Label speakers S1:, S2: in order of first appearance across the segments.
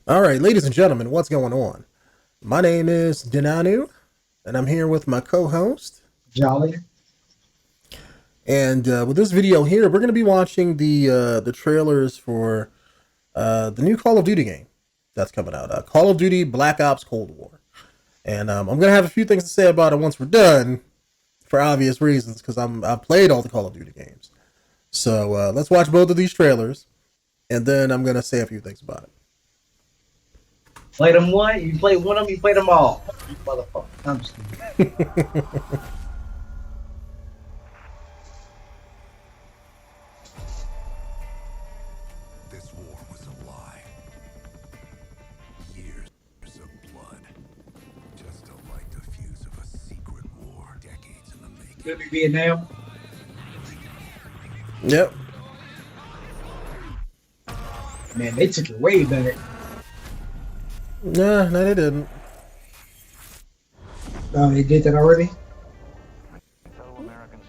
S1: All right, ladies and gentlemen, what's going on? My name is Denonu, and I'm here with my co-host.
S2: Jolly.
S1: And with this video here, we're going to be watching the trailers for the new Call of Duty game that's coming out, Call of Duty Black Ops Cold War. And I'm going to have a few things to say about it once we're done, for obvious reasons, because I played all the Call of Duty games. So let's watch both of these trailers, and then I'm going to say a few things about
S2: Play them one, you play one of them, you play them all. You motherfucker. I'm just kidding.
S1: it.
S3: This war was a lie. Years of blood. Just a light diffuse of a secret war. Decades in the making.
S2: Could be Vietnam.
S1: Yep.
S2: Man, they took it way back.
S1: Nah, no, they didn't.
S2: Oh, they did that already?
S4: Fellow Americans,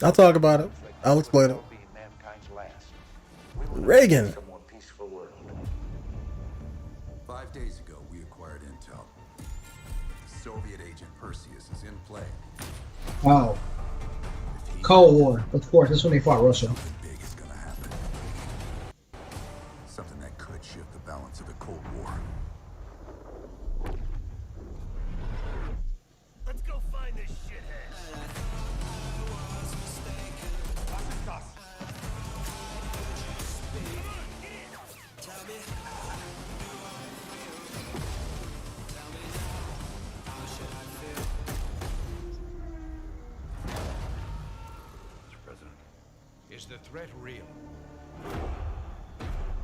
S1: I'll talk about it. I'll explain it.
S4: be mankind's last. We will
S1: Reagan.
S4: a more peaceful world.
S3: 5 days ago, we acquired intel. The Soviet agent Perseus is in play.
S2: Oh,
S3: If he
S2: Cold War. Of course, that's when they fought Russia.
S3: something big is gonna happen. Something that could shift the balance of the Cold War.
S5: Let's go find this shithead.
S6: Mr. President, is the threat real?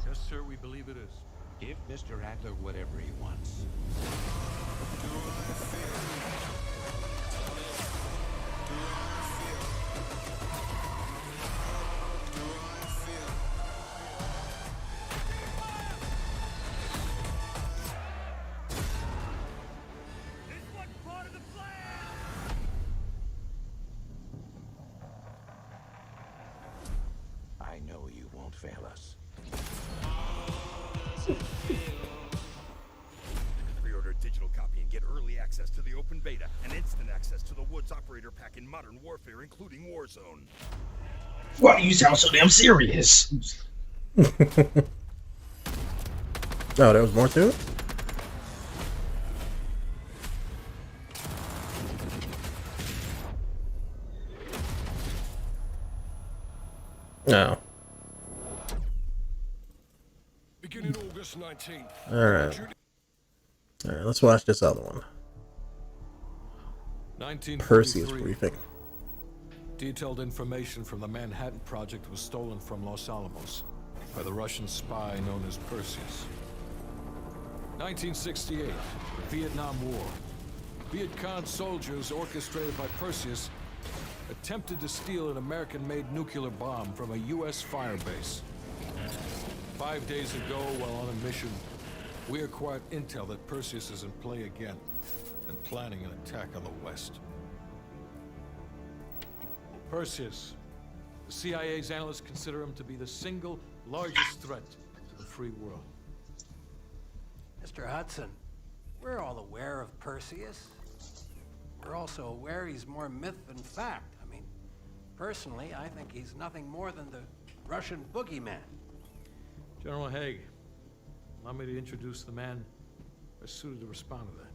S6: Yes, sir, we believe it is. Give Mr. Adler whatever he wants.
S5: This one part of the plan.
S6: I know you won't fail us.
S5: Pre-order a digital copy and get early access to the open beta and instant access to the Woods Operator Pack in Modern Warfare, including Warzone.
S2: Why do you sound so damn serious?
S1: Oh, there was more to it? No.
S5: Beginning August 19th.
S1: Alright. Alright, let's watch this other one. Perseus
S6: 1943.
S1: briefing.
S6: Detailed information from the Manhattan Project was stolen from Los Alamos by the Russian spy known as Perseus. 1968, the Vietnam War. Viet Cong soldiers orchestrated by Perseus attempted to steal an American-made nuclear bomb from a U.S. firebase. 5 days ago, while on a mission, we acquired intel that Perseus is in play again and planning an attack on the West. Perseus. The CIA's analysts consider him to be the single largest threat to the free world.
S7: Mr. Hudson, we're all aware of Perseus. We're also aware he's more myth than fact. I mean, personally, I think he's nothing more than the Russian boogeyman.
S6: General Haig, allow me to introduce the man best suited to respond to that.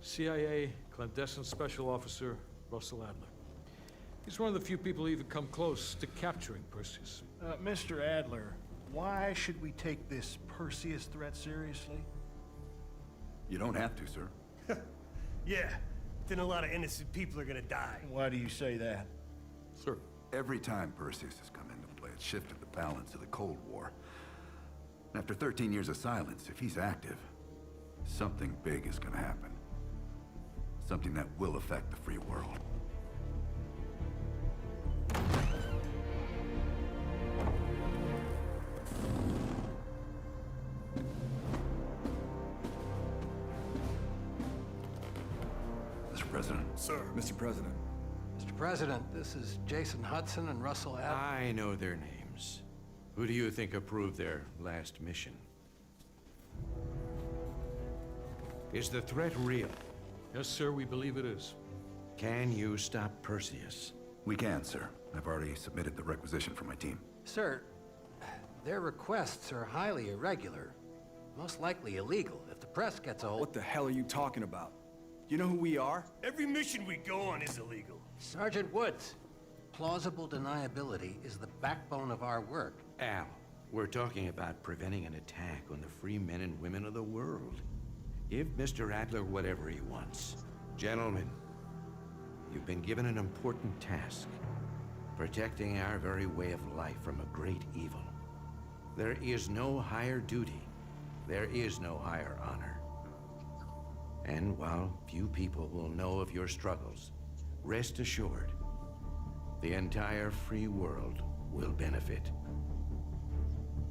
S6: CIA clandestine special officer Russell Adler. He's one of the few people who even come close to capturing Perseus.
S8: Mr. Adler, why should we take this Perseus threat seriously?
S3: You don't have to, sir.
S5: Yeah, then a lot of innocent people are gonna die.
S8: Why do you say that?
S6: Sir,
S3: Every time Perseus has come into play, it shifted the balance of the Cold War. And after 13 years of silence, if he's active, something big is gonna happen. Something that will affect the free world. Mr. President.
S5: Sir.
S3: Mr. President.
S7: Mr. President, this is Jason Hudson and Russell Adler.
S9: I know their names. Who do you think approved their last mission? Is the threat real?
S6: Yes, sir, we believe it is.
S9: Can you stop Perseus?
S3: We can, sir. I've already submitted the requisition for my team.
S7: Sir, their requests are highly irregular. Most likely illegal if the press gets a hold.
S10: What the hell are you talking about? You know who we are?
S5: Every mission we go on is illegal.
S7: Sergeant Woods, plausible deniability is the backbone of our work.
S9: Al, we're talking about preventing an attack on the free men and women of the world. Give Mr. Adler whatever he wants. Gentlemen, you've been given an important task. Protecting our very way of life from a great evil. There is no higher duty. There is no higher honor. And while few people will know of your struggles, rest assured, the entire free world will benefit.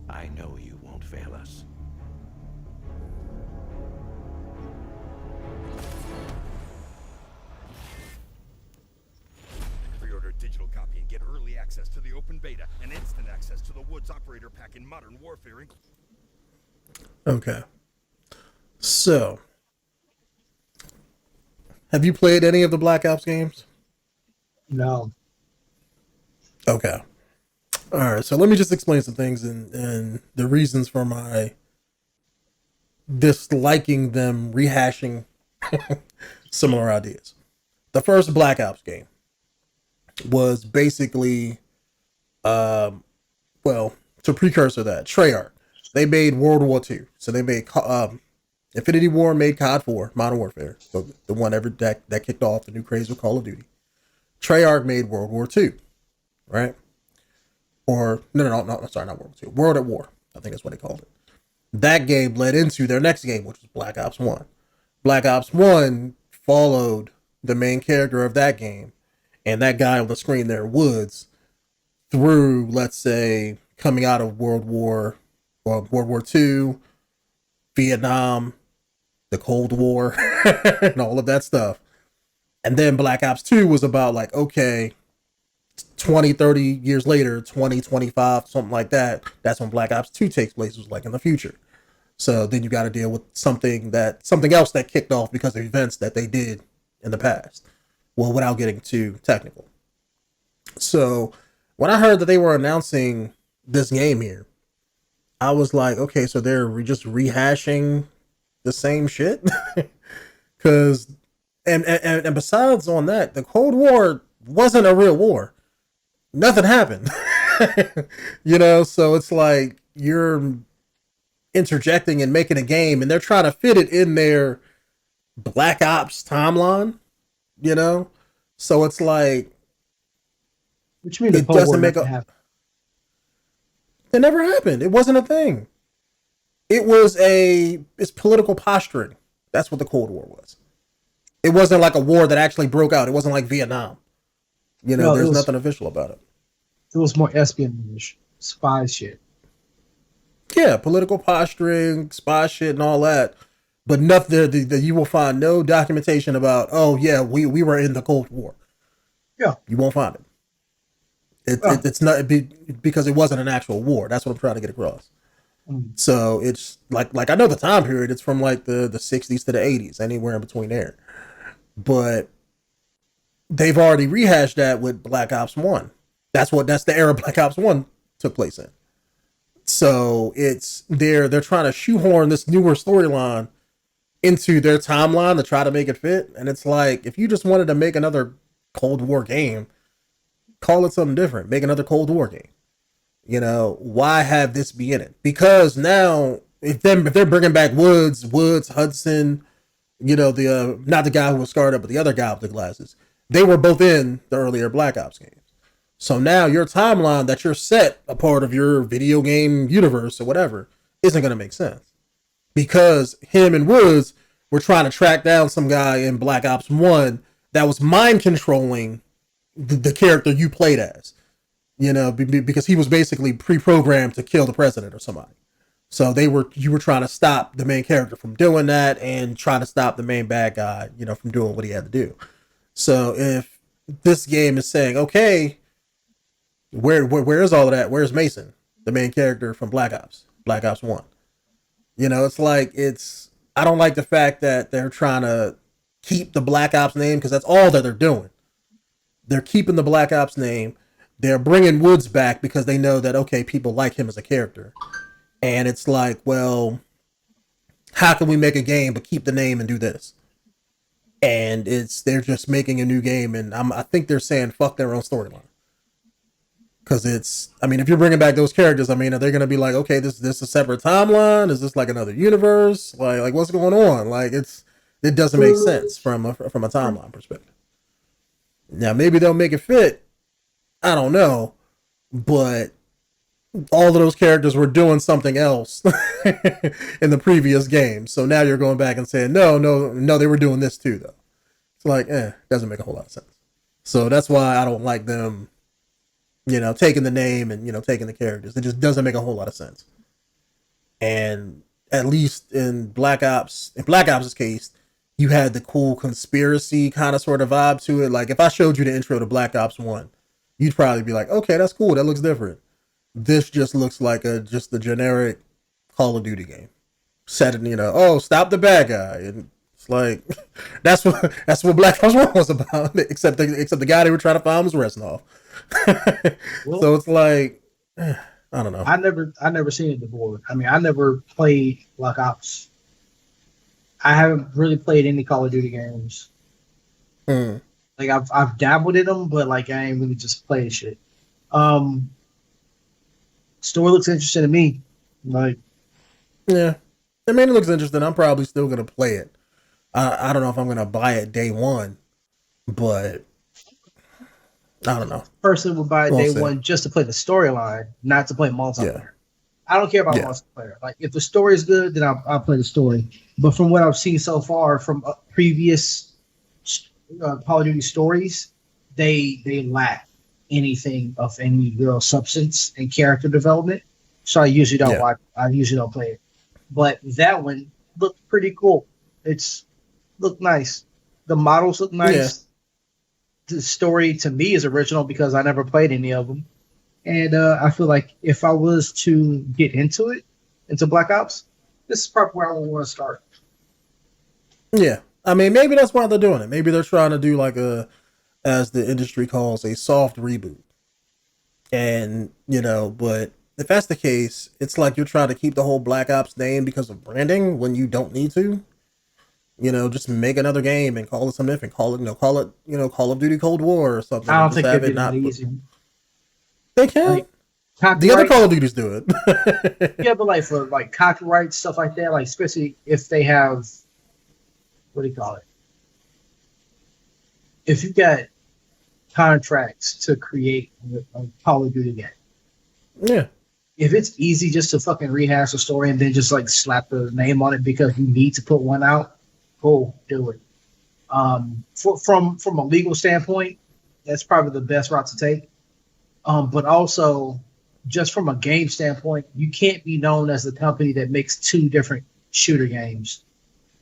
S9: I know you won't fail us.
S5: Pre-order a digital copy and get early access to the open beta and instant access to the Woods operator pack in Modern Warfare.
S1: Okay. So, have you played any of the Black Ops games?
S2: No.
S1: Okay. All right. So let me just explain some things and the reasons for my disliking them rehashing similar ideas. The first Black Ops game was basically, to precursor that, Treyarch. They made World War II. So they made Infinity War, made COD 4, Modern Warfare, the one that kicked off the new craze of Call of Duty. Treyarch made World War II, right? Or no, sorry, not World War II. World at War, I think is what they called it. That game led into their next game, which was Black Ops 1. Black Ops 1 followed the main character of that game, and that guy on the screen there, Woods, through, let's say, coming out of World War II, Vietnam, the Cold War, and all of that stuff. And then Black Ops 2 was about like, okay, 20, 30 years later, 20, 25, something like that. That's when Black Ops 2 takes place, was like in the future. So then you got to deal with something else that kicked off because of events that they did in the past. Well, without getting too technical. So when I heard that they were announcing this game here, I was like, okay, so they're just rehashing the same shit? Because, and besides on that, the Cold War wasn't a real war. Nothing happened. So it's like you're interjecting and making a game and they're trying to fit it in their Black Ops timeline, So it's like,
S2: Which means
S1: it doesn't make a... It never happened. It wasn't a thing. It's political posturing. That's what the Cold War was. It wasn't like a war that actually broke out. It wasn't like Vietnam. There's nothing official about it.
S2: It was more espionage, spy shit.
S1: Yeah, political posturing, spy shit, and all that. But nothing that you will find no documentation about. Oh yeah, we were in the Cold War.
S2: Yeah,
S1: you won't find it. It's not because it wasn't an actual war. That's what I'm trying to get across. So it's like I know the time period. It's from like the 60s to the 80s, anywhere in between there. But they've already rehashed that with Black Ops 1. That's the era Black Ops 1 took place in. So they're trying to shoehorn this newer storyline into their timeline to try to make it fit. And it's like, if you just wanted to make another Cold War game, call it something different. Make another Cold War game. Why have this be in it? Because now, if they're bringing back Woods, Hudson, the not the guy who was scarred up, but the other guy with the glasses, they were both in the earlier Black Ops games. So now your timeline that you're set a part of your video game universe or whatever isn't going to make sense, because him and Woods were trying to track down some guy in Black Ops 1 that was mind controlling the character you played as, because he was basically pre-programmed to kill the president or somebody. So you were trying to stop the main character from doing that and trying to stop the main bad guy, from doing what he had to do. So if this game is saying, okay, where is all of that? Where's Mason, the main character from Black Ops 1? It's like, I don't like the fact that they're trying to keep the Black Ops name because that's all that they're doing. They're keeping the Black Ops name. They're bringing Woods back because they know that, okay, people like him as a character. And it's like, well, how can we make a game but keep the name and do this? And they're just making a new game, and I think they're saying fuck their own storyline. Because I mean, if you're bringing back those characters, I mean, are they going to be like, okay, this a separate timeline? Is this like another universe? Like what's going on? Like it doesn't make sense from a timeline perspective. Now maybe they'll make it fit. I don't know, but all of those characters were doing something else in the previous game. So now you're going back and saying, no, they were doing this too, though. It's like, doesn't make a whole lot of sense. So that's why I don't like them, taking the name and, taking the characters. It just doesn't make a whole lot of sense. And at least in Black Ops' case, you had the cool conspiracy kind of sort of vibe to it. Like if I showed you the intro to Black Ops 1, you'd probably be like, okay, that's cool. That looks different. This just looks like just a generic Call of Duty game. Set in, stop the bad guy. And it's like, that's what Black Ops 1 was about, except the guy they were trying to find was resting off. Well, so it's like, I don't know.
S11: I never seen it before. I mean, I never played Black Ops. I haven't really played any Call of Duty games. Like I've dabbled in them, but like I ain't really just played shit. Story looks interesting to me. Like,
S1: yeah, I mean, it looks interesting. I'm probably still gonna play it. I don't know if I'm gonna buy it day one, but I don't know.
S11: Person would buy it day one just to play the storyline, not to play multiplayer. Yeah. I don't care about multiplayer. Like, if the story is good, then I'll play the story. But from what I've seen so far from previous Call of Duty stories, they lack anything of any real substance and character development. So I usually don't watch. I usually don't play it. But that one looked pretty cool. Looked nice. The models look nice. Yeah. The story to me is original because I never played any of them. And I feel like if I was to get into Black Ops, this is probably where I would want to start.
S1: Yeah. I mean, maybe that's why they're doing it. Maybe they're trying to do like as the industry calls, a soft reboot. And, but if that's the case, it's like you're trying to keep the whole Black Ops name because of branding when you don't need to. Just make another game and call it something different. Call it Call of Duty Cold War or something.
S11: I don't think they'd be that easy.
S1: They can. Like, the other Call of Duties do it.
S11: Yeah, but like for like copyright stuff like that, like especially if they have, what do you call it? If you got contracts to create a Call of Duty game,
S1: yeah. If
S11: it's easy just to fucking rehash a story and then just like slap the name on it because you need to put one out, go do it. From a legal standpoint, that's probably the best route to take. But also, just from a game standpoint, you can't be known as the company that makes two different shooter games.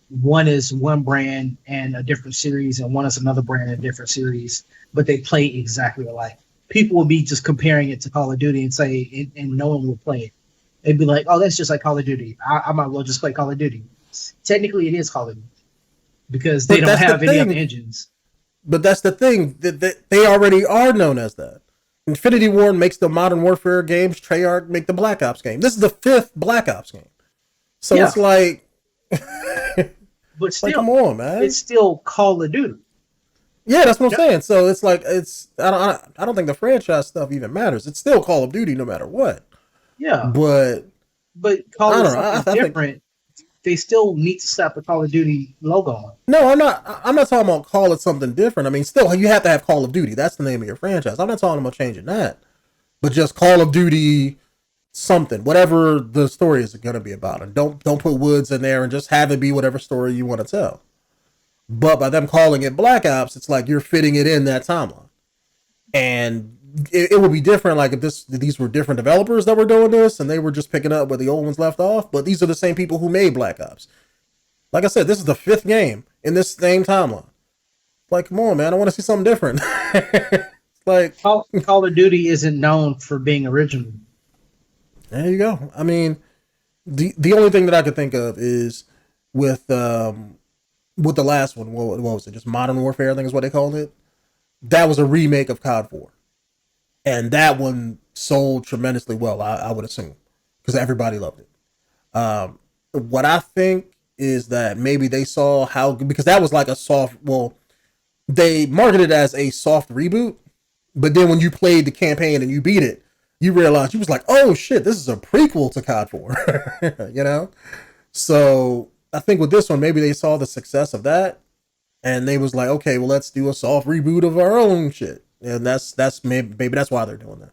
S11: One is one brand and a different series, and one is another brand and a different series, but they play exactly alike. People will be just comparing it to Call of Duty and say, and no one will play it. They'd be like, oh, that's just like Call of Duty. I might well just play Call of Duty. Technically, it is Call of Duty because they don't have any other engines.
S1: But that's the thing. That they already are known as that. Infinity Ward makes the Modern Warfare games. Treyarch make the Black Ops game. This is the 5th Black Ops game. So it's like...
S11: but still,
S1: like, come on, man.
S11: It's still Call of Duty.
S1: Yeah, that's what I'm saying. So it's like, I don't think the franchise stuff even matters. It's still Call of Duty no matter what.
S11: Yeah.
S1: But
S11: Call of Duty is different. They still need to slap the Call of Duty logo on.
S1: No, I'm not talking about call it something different. I mean, still, you have to have Call of Duty. That's the name of your franchise. I'm not talking about changing that. But just Call of Duty something, whatever the story is going to be about. And don't put Woods in there and just have it be whatever story you want to tell. But by them calling it Black Ops, it's like you're fitting it in that timeline. And it would be different, like if these were different developers that were doing this and they were just picking up where the old ones left off. But these are the same people who made Black Ops. Like I said, this is the 5th game in this same timeline. Like, come on, man, I want to see something different. Like
S11: Call of Duty isn't known for being original.
S1: There you go. I mean, the only thing that I could think of is with the last one. What was it? Just Modern Warfare, I think is what they called it. That was a remake of COD 4, and that one sold tremendously well. I would assume because everybody loved it. What I think is that maybe they saw how, because that was like a soft. Well, they marketed it as a soft reboot, but then when you played the campaign and you beat it, you realized you was like, oh shit, this is a prequel to COD 4. You know? So I think with this one, maybe they saw the success of that and they was like, okay, well, let's do a soft reboot of our own shit. And that's maybe that's why they're doing that.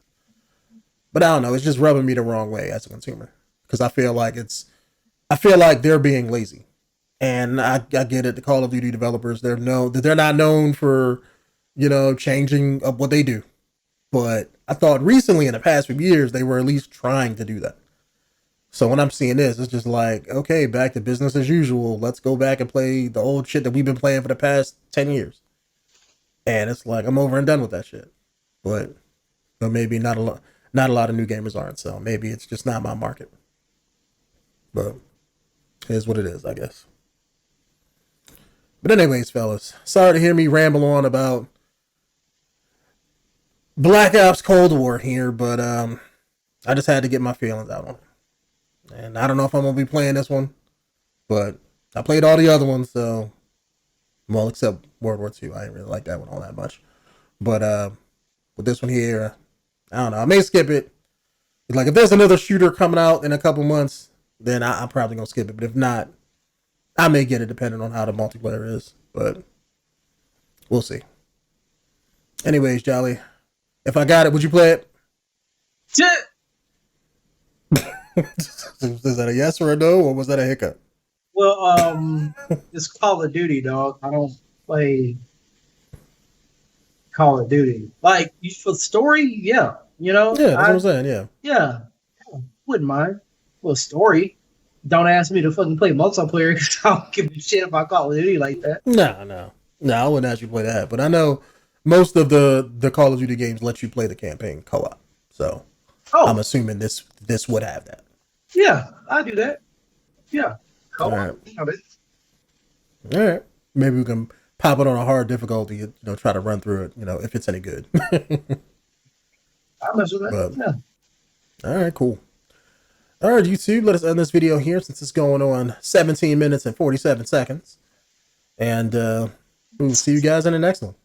S1: But I don't know. It's just rubbing me the wrong way as a consumer because I feel like they're being lazy. And I get it. The Call of Duty developers, they're not known for, changing up what they do. But I thought recently in the past few years, they were at least trying to do that. So when I'm seeing this, it's just like, okay, back to business as usual. Let's go back and play the old shit that we've been playing for the past 10 years. And it's like, I'm over and done with that shit. But maybe not a lot of new gamers aren't. So maybe it's just not my market. But it is what it is, I guess. But anyways, fellas, sorry to hear me ramble on about Black Ops Cold War here, but I just had to get my feelings out on it. And I don't know if I'm going to be playing this one, but I played all the other ones, so, well, except World War II. I didn't really like that one all that much. But with this one here, I don't know. I may skip it. Like, if there's another shooter coming out in a couple months, then I'm probably going to skip it. But if not, I may get it depending on how the multiplayer is. But we'll see. Anyways, Jolly, if I got it, would you play it?
S11: Yeah.
S1: Is that a yes or a no, or was that a hiccup?
S11: Well, it's Call of Duty, dog. I don't play Call of Duty. Like, for the story, yeah.
S1: Yeah, that's what I'm saying, yeah.
S11: Yeah. Wouldn't mind. Well, story. Don't ask me to fucking play multiplayer because I don't give a shit about Call of Duty like that.
S1: No, I wouldn't ask you to play that. But I know most of the Call of Duty games let you play the campaign co-op. So I'm assuming this would have that.
S11: Yeah, I do that. Yeah.
S1: All right. All right. Maybe we can pop it on a hard difficulty, try to run through it, if it's any good.
S11: I'll mess with that.
S1: Yeah. All right, cool. All right, YouTube, let us end this video here since it's going on 17 minutes and 47 seconds. And we'll see you guys in the next one.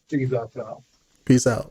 S11: Peace out.
S1: Peace out.